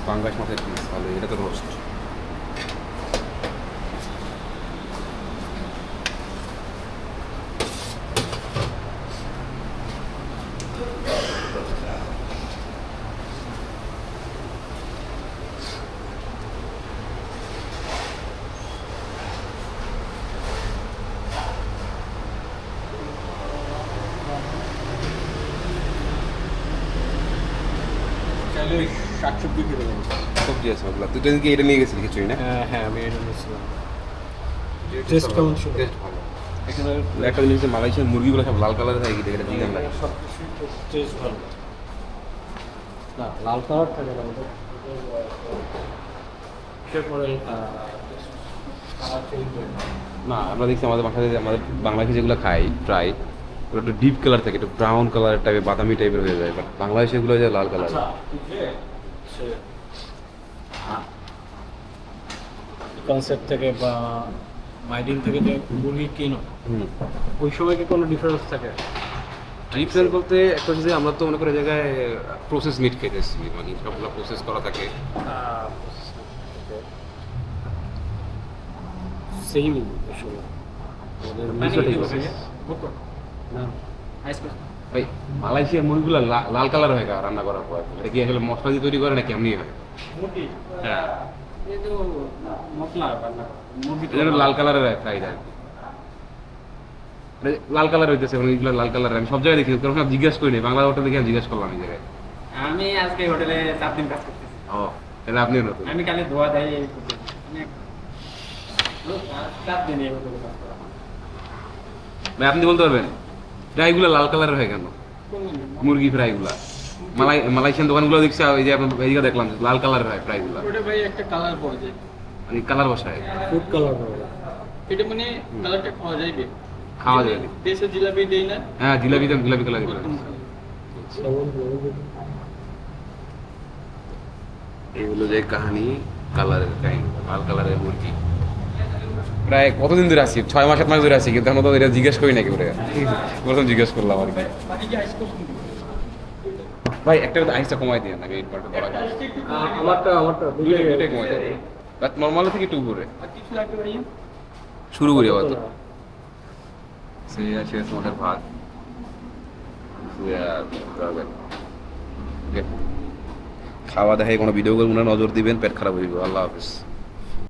পাঙ্গাস মাছের পিস ভালো, এটা তো রোস্ট। চাইলে ওই শাকসবজি খেতে পারি। সবজি আছে ওগুলো, তুই তো এদিকে এটা নিয়ে গেছিলি খিচুড়ি না? হ্যাঁ আমি এটা নিয়েছিলাম। টেস্ট কেমন ছিল? টেস্ট ভালো। এখানে একটা জিনিস হচ্ছে, মালয়েশিয়ার মুরগিগুলো সব লাল কালারের থাকে, কিন্তু এটা চিকেন লাগে। সব কিছু টেস্ট ভালো না, লাল কালার থাকে না ওদের কিসের পরে কালার চেঞ্জ হয় না। না, আমরা দেখছি আমাদের বাসায় আমাদের বাংলাদেশে যেগুলো খাই প্রায়, ওটা একটু ডিপ কালার থাকে, একটু ব্রাউন কালার টাইপের, বাদামি টাইপের হয়ে যায়, বাট বাংলাদেশে এগুলো যে লাল কালার। আচ্ছা কনসেপ্ট থেকে বা মাইডিং থেকে যে মুরগি কিনো, হুম। ওই সময় কি কোনো ডিফারেন্স থাকে? ডিফারেন্ট বলতে একটা হচ্ছে যে আমরা তো মনে করি জায়গায় প্রসেস মিট খেতেছি, মানে সবগুলো প্রসেস করা থাকে। সেম আসলে ভাই মালয়েশিয়ার মুরগিগুলো লাল কালার হয় রান্না করার পর, এটা কি আসলে মশলা দিয়ে তৈরি করে না কেমনি হয়? হ্যাঁ, এটা হলো লাল কালারের ফ্রাই আর কি। মানে লাল কালার হইতেছে, মানে এগুলো লাল কালার আমি সব জায়গায় দেখি, কারণ আমি জিজ্ঞেস করিনি, বাংলা হোটেল দেখে আমি জিজ্ঞেস করলাম এই জায়গায়। আমি আজকে হোটেলে 4 দিন কাজ করতেছি। ও, এটা আপনিও নতুন? আমি কালে ধোয়া দেয় এই করতেছি। অনেক 4 দিন এই হোটেলে কাজ করা। ভাই আপনি বলতে পারবেন ফ্রাইগুলো লাল কালারের হয় কেন? মুরগি ফ্রাইগুলা মালয়েশিয়ান দোকানগুলো দেখছি, এই যে আপনার এইদিকে দেখলাম যে লাল কালারের হয় ফ্রাইগুলা, ওটা ভাই একটা কালার পাওয়া যায়। মানে কালার বসায় ফুড কালার হবে। এটা মানে কালারটা খাওয়া যাবে। খাওয়া যায় না। দেশে জিলাপি দেই না। হ্যাঁ, জিলাপি কালার দিবে। এই হলো যে কাহিনী, কালারের কাহিনী, লাল কালারের মুরগি। প্রায় কতদিন ধরে আছি, 6 মাস 7 মাস ধরে আছি, কিন্তু আমরা তো এটা জিজ্ঞেস করি নাকি ওরে, প্রথম জিজ্ঞেস করলাম আর কি। বাকি কি আইস করছেন? ভাই একটা আইসটা কমাই দিয়ে নাকি, এই পার্টটা করা যায়? আমারটা দুইটাই কমাই দেয়, বাট নর্মাল থেকে একটু উপরে আর কিছু লাগবে ভাইয়া? শুরু করি আবার তো। সেই আছে তোমাদের ভাত। খাওয়া দেখায় কোনো ভিডিও করবো না, নজর দিবেন, পেট খারাপ হইব। আল্লাহ হাফিজ।